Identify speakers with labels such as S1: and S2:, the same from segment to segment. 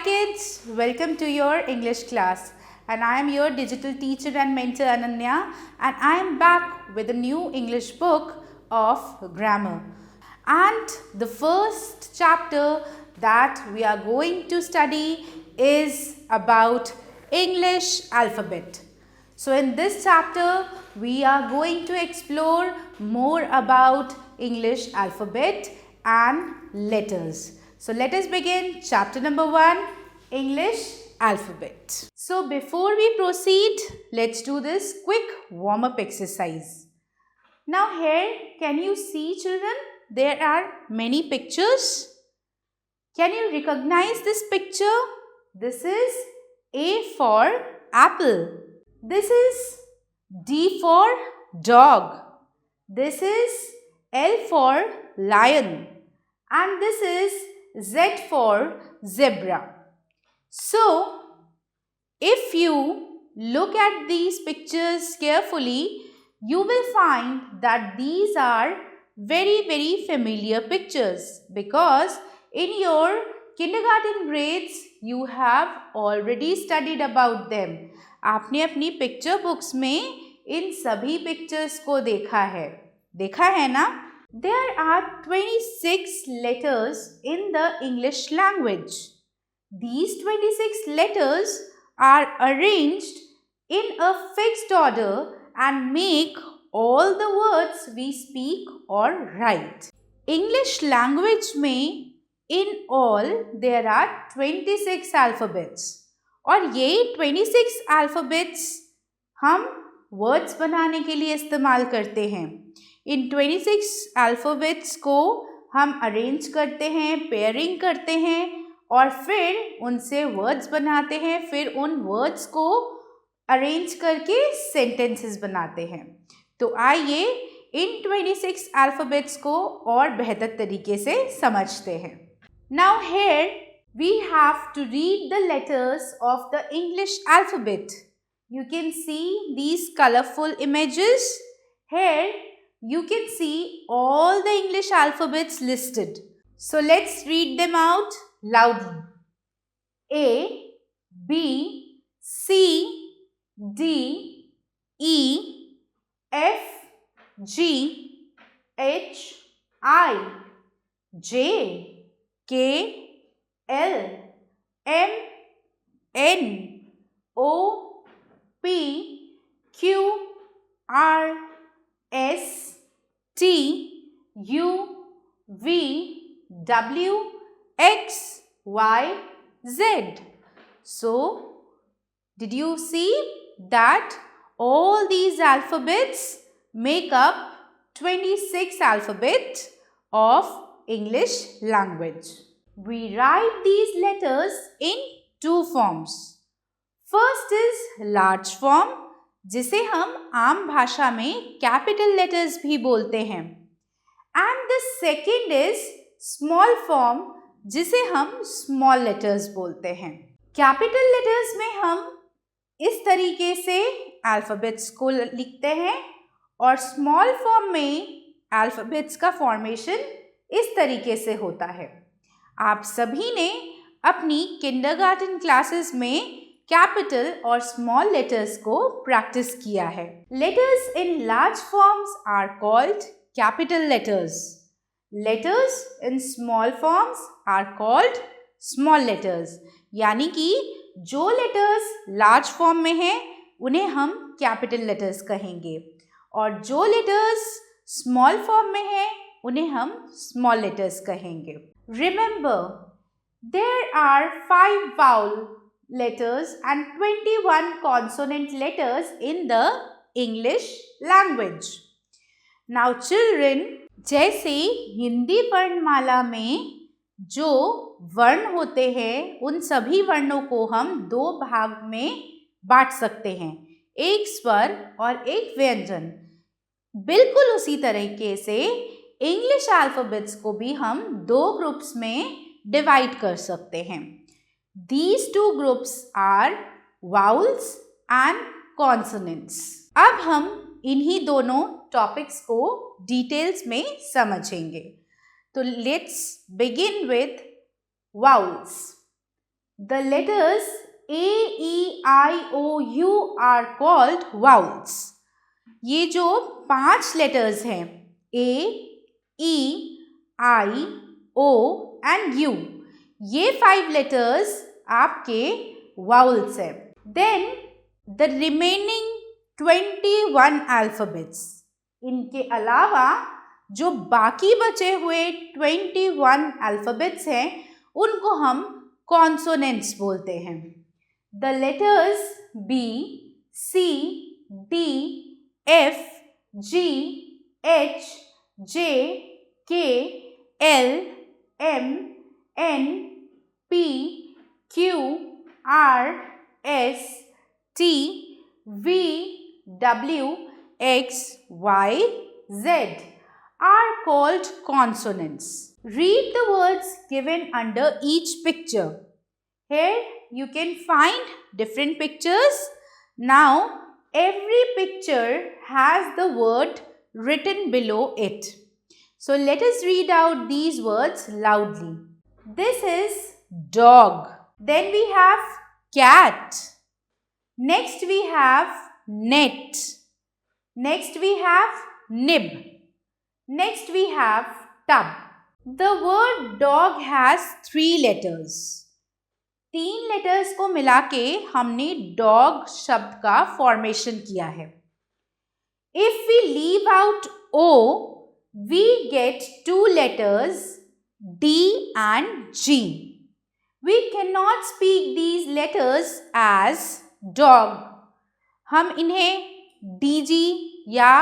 S1: kids, welcome to your English class, and I am your digital teacher and mentor Ananya, and I am back with a new English book of grammar. And the first chapter that we are going to study is about English alphabet. So in this chapter, we are going to explore more about English alphabet and letters. So let us begin chapter number 1, English alphabet. So before we proceed, let's do this quick warm-up exercise. Now here, can you see children? There are many pictures. Can you recognize this picture? This is A for apple. This is D for dog. This is L for lion. And this is Z for zebra. So, if you look at these pictures carefully, you will find that these are very familiar pictures because in your kindergarten grades you have already studied about them. आपने अपनी picture books में इन सभी pictures को देखा है ना? There are 26 letters in the English language. These 26 letters are arranged in a fixed order and make all the words we speak or write. English language में in all there are 26 alphabets. और ये 26 alphabets हम words बनाने के लिए इस्तेमाल करते हैं. इन 26 अल्फ़ाबेट्स को हम अरेंज करते हैं, पेयरिंग करते हैं और फिर उनसे वर्ड्स बनाते हैं. फिर उन वर्ड्स को अरेंज करके सेंटेंसेस बनाते हैं. तो आइए इन 26 अल्फ़ाबेट्स को और बेहतर तरीके से समझते हैं. Now here we have to read the letters of the English alphabet. You can see these colourful images. Here you can see all the English alphabets listed. So let's read them out loudly. A, B, C, D, E, F, G, H, I, J, K, L, M, N, O, P, Q, R, S, T, U, V, W, X, Y, Z. So, did you see that all these alphabets make up 26 alphabets of English language? We write these letters in two forms. First is large form, जिसे हम आम भाषा में capital letters भी बोलते हैं. And the second is small form, जिसे हम स्मॉल लेटर्स बोलते हैं. कैपिटल लेटर्स में हम इस तरीके से अल्फ़ाबेट्स को लिखते हैं और स्मॉल फॉर्म में अल्फ़ाबेट्स का फॉर्मेशन इस तरीके से होता है. आप सभी ने अपनी किंडरगार्टन क्लासेस में कैपिटल और स्मॉल लेटर्स को प्रैक्टिस किया है. Letters in large forms are called capital letters. Letters in small forms are called small letters. यानी कि जो लेटर्स लार्ज फॉर्म में हैं उन्हें हम कैपिटल लेटर्स कहेंगे और जो लेटर्स स्मॉल फॉर्म में हैं उन्हें हम स्मॉल लेटर्स कहेंगे. Remember, there are 5 vowel letters and 21 consonant letters in the English language. Now children, जैसे हिंदी वर्णमाला में जो वर्ण होते हैं उन सभी वर्णों को हम दो भाग में बांट सकते हैं, एक स्वर और एक व्यंजन. बिल्कुल उसी तरीके से इंग्लिश अल्फ़ाबेट्स को भी हम दो ग्रुप्स में डिवाइड कर सकते हैं. These two groups are vowels and consonants. अब हम इन्हीं दोनों टॉपिक्स को डिटेल्स में समझेंगे. तो let's begin with vowels. The letters A, E, I, O, U are called vowels. ये जो 5 letters हैं A, E, I, O and U, ये 5 letters आपके vowels हैं. Then the remaining 21 alphabets, इनके अलावा जो बाकी बचे हुए 21 alphabets हैं उनको हम consonants बोलते हैं. The letters B, C, D, F, G, H, J, K, L, M, N, P, Q, R, S, T, V, W, X, Y, Z are called consonants. Read the words given under each picture. Here you can find different pictures. Now every picture has the word written below it. So let us read out these words loudly. This is dog. Then we have cat. Next we have net. Next we have nib. Next we have tub. The word dog has 3 letters. 3 letters को मिला के हमने dog शब्द का formation किया है. If we leave out O, we get 2 letters D and G. We cannot speak these letters as dog. हम इन्हें DG या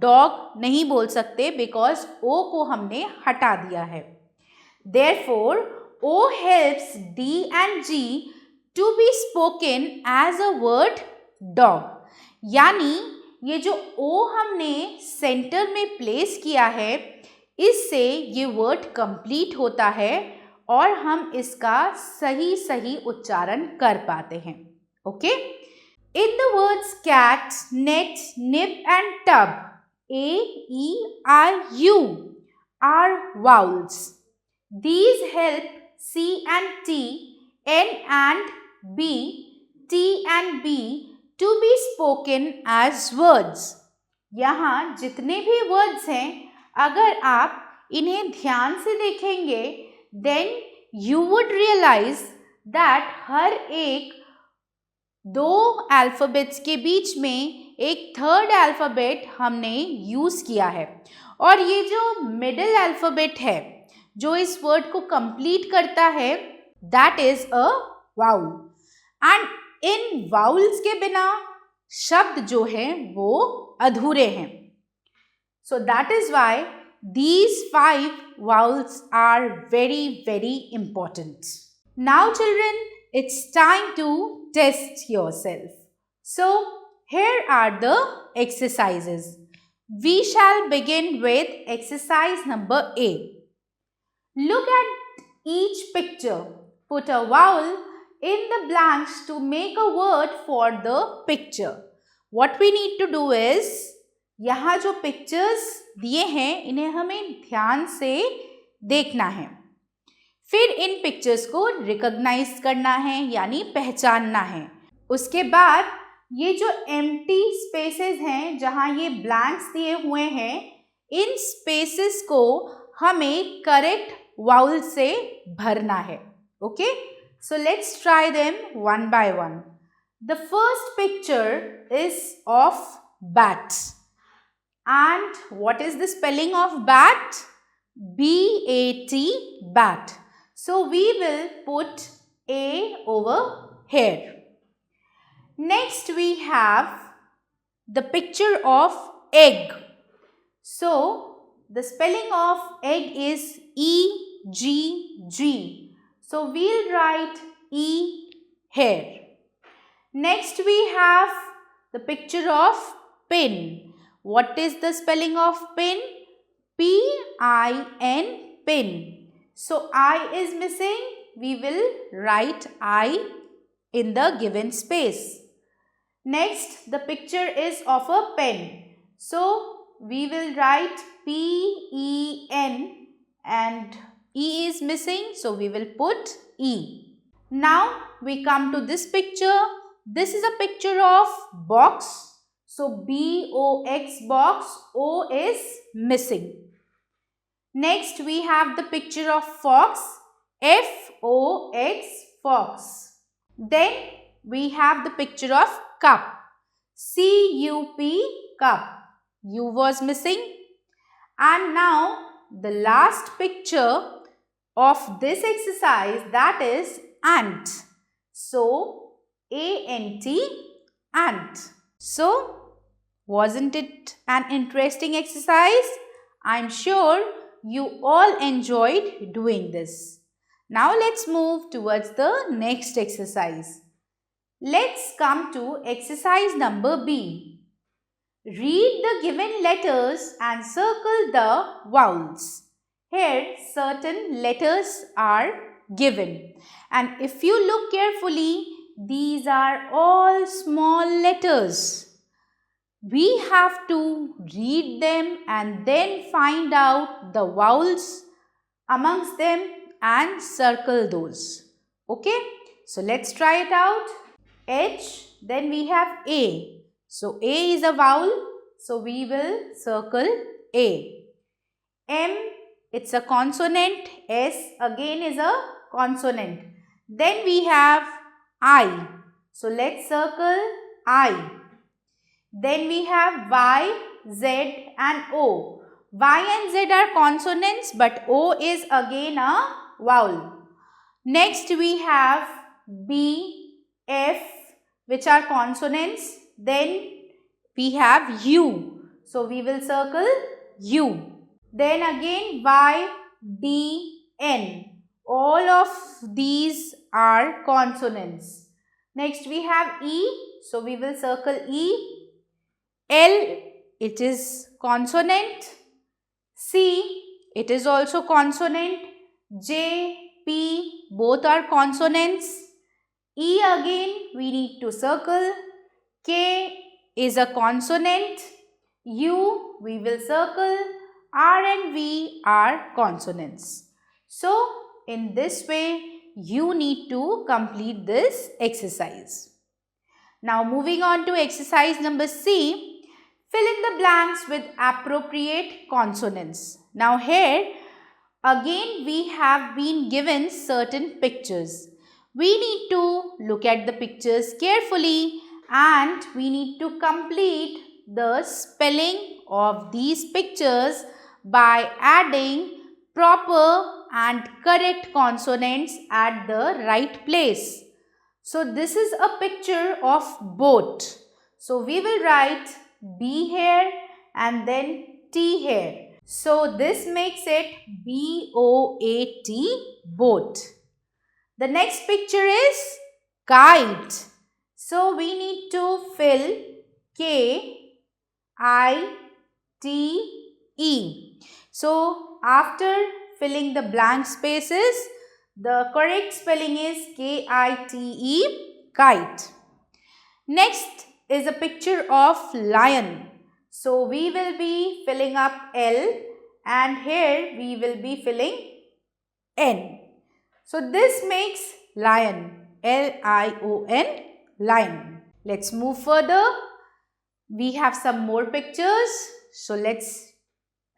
S1: dog नहीं बोल सकते because O को हमने हटा दिया है. Therefore, O helps D and G to be spoken as a word dog. यानी ये जो O हमने सेंटर में प्लेस किया है, इससे ये वर्ड कंप्लीट होता है और हम इसका सही उच्चारण कर पाते हैं. Okay? In the words cat, net, nib and tub, A, E, I, U are vowels. These help C and T, N and B, T and B to be spoken as words. यहाँ जितने भी words हैं, अगर आप इन्हें ध्यान से देखेंगे, then you would realize that हर एक 2 अल्फ़ाबेट्स के बीच में एक थर्ड अल्फ़ाबेट हमने यूज़ किया है. और ये जो मिडिल अल्फ़ाबेट है जो इस वर्ड को कंप्लीट करता है, that is a vowel. And in vowels के बिना शब्द जो हैं वो अधूरे हैं. So that is why these 5 vowels are very important. Now children, it's time to test yourself. So here are the exercises. We shall begin with exercise number A. Look at each picture. Put a vowel in the blanks to make a word for the picture. What we need to do is, यहाँ जो pictures दिए हैं इन्हें हमें ध्यान से देखना है. फिर इन पिक्चर्स को रिकॉग्नाइज करना है यानी पहचानना है. उसके बाद ये जो एम्प्टी स्पेसेस हैं जहाँ ये ब्लैंक्स दिए हुए हैं, इन स्पेसेस को हमें करेक्ट वाउल से भरना है. Okay, so let's try them one by one. The first picture is of bat. And what is the spelling of bat? B-A-T, bat. So we will put A over here. Next we have the picture of egg. So the spelling of egg is E-G-G. So we'll write E here. Next we have the picture of pin. What is the spelling of pin? P-I-N, pin. So I is missing. We will write I in the given space. Next, the picture is of a pen. So we will write P-E-N and E is missing. So we will put E. Now we come to this picture. This is a picture of box. So B-O-X box, O is missing. Next we have the picture of fox, F-O-X, fox. Then we have the picture of cup, C-U-P, cup. U was missing. And now the last picture of this exercise, that is ant. So A-N-T, ant. So wasn't it an interesting exercise? I'm sure you all enjoyed doing this. Now let's move towards the next exercise. Let's come to exercise number B. Read the given letters and circle the vowels. Here certain letters are given, and if you look carefully, these are all small letters. We have to read them and then find out the vowels amongst them and circle those. Okay, so let's try it out. H, then we have A. So A is a vowel, so we will circle A. M, it's a consonant. S again is a consonant. Then we have I. So let's circle I. Then we have Y, Z and O. Y and Z are consonants, but O is again a vowel. Next we have B, F, which are consonants. Then we have U. So we will circle U. Then again Y, D, N. All of these are consonants. Next we have E. So we will circle E. L, it is consonant. C, it is also consonant. J, P, both are consonants. E again we need to circle. K is a consonant. U we will circle. R and V are consonants. So in this way you need to complete this exercise. Now moving on to exercise number C. Fill in the blanks with appropriate consonants. Now here again we have been given certain pictures. We need to look at the pictures carefully and we need to complete the spelling of these pictures by adding proper and correct consonants at the right place. So this is a picture of boat. So we will write B here and then T here. So this makes it B-O-A-T, boat. The next picture is kite. So we need to fill K-I-T-E. So after filling the blank spaces, the correct spelling is K-I-T-E, kite. Next is a picture of lion. So we will be filling up L and here we will be filling N. So this makes lion, L-I-O-N, lion. Let's move further. We have some more pictures. So let's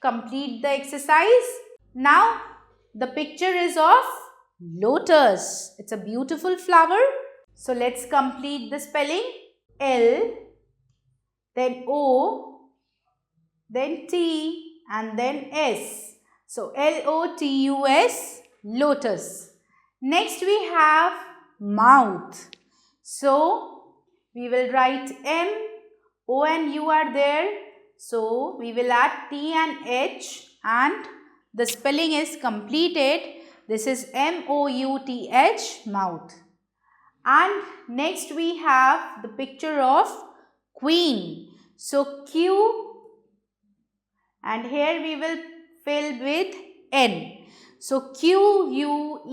S1: complete the exercise. Now the picture is of lotus. It's a beautiful flower. So let's complete the spelling. L, then O, then T and then S. So L-O-T-U-S, lotus. Next we have mouth. So we will write M, O and U are there. So we will add T and H and the spelling is completed. This is M-O-U-T-H, mouth. And next we have the picture of queen. So Q and here we will fill with N. So Q-U-E-E-N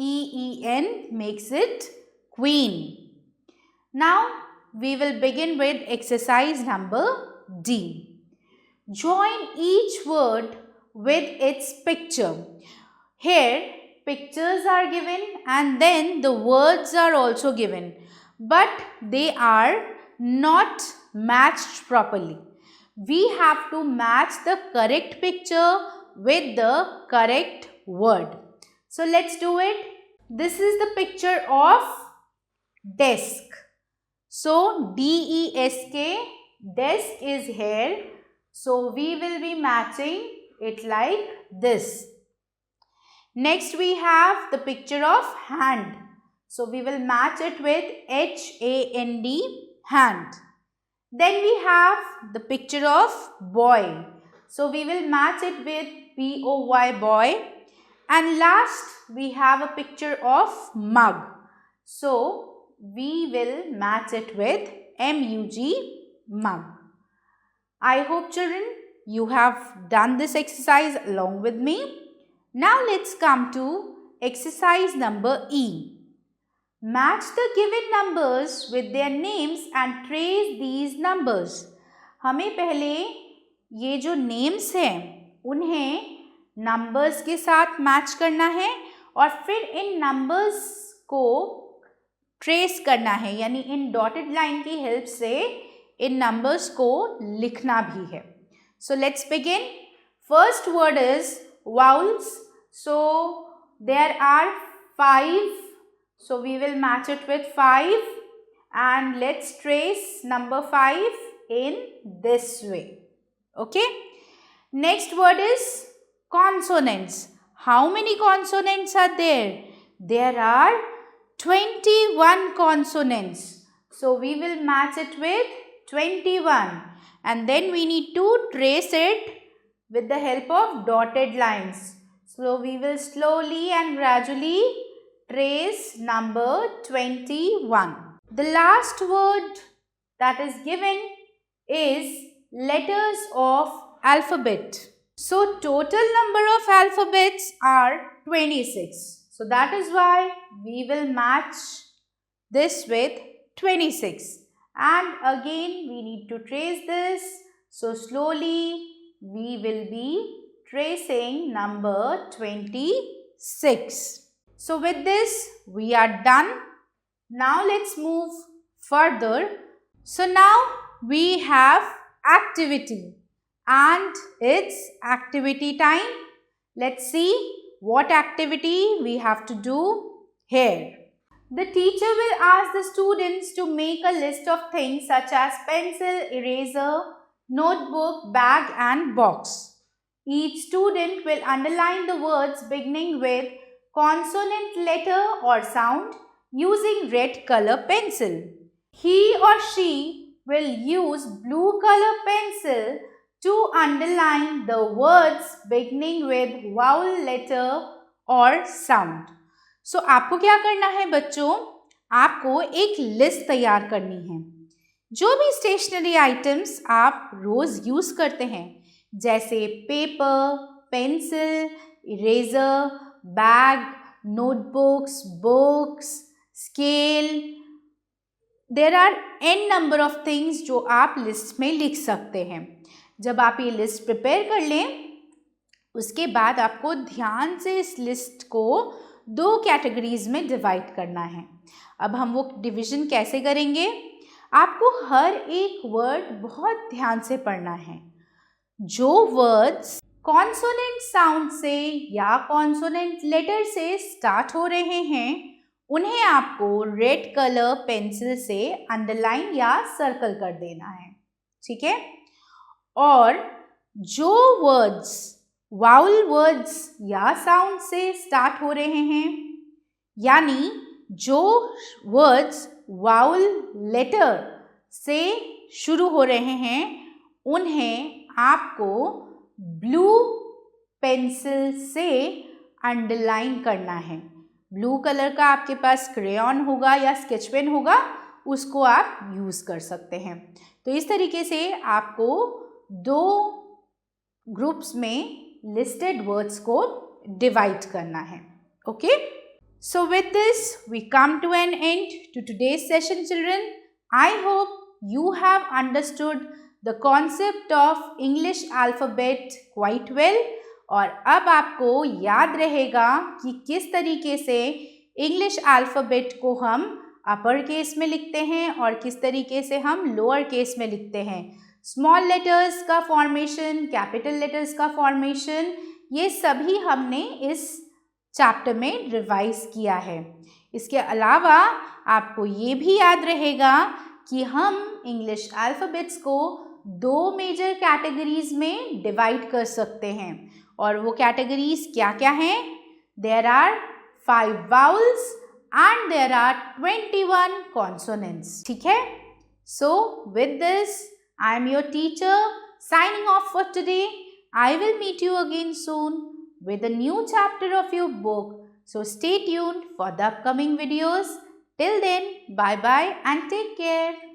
S1: makes it queen. Now we will begin with exercise number D. Join each word with its picture. Here pictures are given and then the words are also given, but they are not matched properly. We have to match the correct picture with the correct word. So let's do it. This is the picture of desk. So D-E-S-K, desk is here. So we will be matching it like this. Next we have the picture of hand. So we will match it with H-A-N-D, hand. Then we have the picture of boy. So we will match it with B-O-Y, boy. And last we have a picture of mug. So we will match it with M-U-G, mug. I hope children you have done this exercise along with me. Now let's come to exercise number E. Match the given numbers with their names and trace these numbers. हमें पहले ये जो names हैं उन्हें numbers के साथ match करना है और फिर इन numbers को trace करना है, यानी इन dotted line की help से इन numbers को लिखना भी है. So let's begin. First word is vowels. So there are 5. So we will match it with 5 and let's trace number 5 in this way. Okay. Next word is consonants. How many consonants are there? There are 21 consonants. So we will match it with 21 and then we need to trace it with the help of dotted lines. So we will slowly and gradually trace number 21. The last word that is given is letters of alphabet. So total number of alphabets are 26. So that is why we will match this with 26. And again we need to trace this. So slowly we will be tracing number 26. So with this we are done. Now let's move further. So now we have activity and it's activity time. Let's see what activity we have to do here. The teacher will ask the students to make a list of things such as pencil, eraser, notebook, bag and box. Each student will underline the words beginning with consonant, letter or sound using red color pencil. He or she will use blue color pencil to underline the words beginning with vowel, letter or sound. So आपको क्या करना है बच्चों? आपको एक list तैयार करनी है. जो भी स्टेशनरी आइटम्स आप रोज यूज करते हैं जैसे paper, pencil, eraser, bag, notebooks, books, scale, there are n number of things जो आप लिस्ट में लिख सकते हैं. जब आप ये लिस्ट प्रिपेयर कर लें उसके बाद आपको ध्यान से इस लिस्ट को 2 कैटेगरीज में डिवाइड करना है. अब हम वो डिवीजन कैसे करेंगे? आपको हर एक वर्ड बहुत ध्यान से पढ़ना है. जो वर्ड्स कॉन्सोनेंट साउंड से या कॉन्सोनेंट लेटर से स्टार्ट हो रहे हैं उन्हें आपको रेड कलर पेंसिल से अंडरलाइन या सर्कल कर देना है. ठीक है. और जो वर्ड्स वाउल वर्ड्स या साउंड से स्टार्ट हो रहे हैं यानी जो वर्ड्स वाउल लेटर से शुरू हो रहे हैं उन्हें आपको ब्लू पेंसिल से अंडरलाइन करना है. ब्लू कलर का आपके पास क्रेयॉन होगा या स्केच पेन होगा, उसको आप यूज़ कर सकते हैं. तो इस तरीके से आपको 2 ग्रुप्स में लिस्टेड वर्ड्स को डिवाइड करना है. Okay. So with this we come to an end to today's session children. I hope you have understood the concept of English alphabet quite well. और अब आपको याद रहेगा कि किस तरीके से इंग्लिश अल्फ़ाबेट को हम अपर केस में लिखते हैं और किस तरीके से हम लोअर केस में लिखते हैं। स्मॉल लेटर्स का फॉर्मेशन, कैपिटल लेटर्स का फॉर्मेशन, ये सभी हमने इस चैप्टर में रिवाइज किया है। इसके अलावा आपको ये भी याद रहेगा कि हम इंग्लिश अल्फ़ाबेट्स को 2 मेजर कैटेगरीज में डिवाइड कर सकते हैं और वो कैटेगरीज क्या क्या हैं? There are 5 vowels and there are 21 consonants. ठीक है? So with this, I am your teacher signing off for today. I will meet you again soon with a new chapter of your book. So stay tuned for the upcoming videos. Till then, bye bye and take care.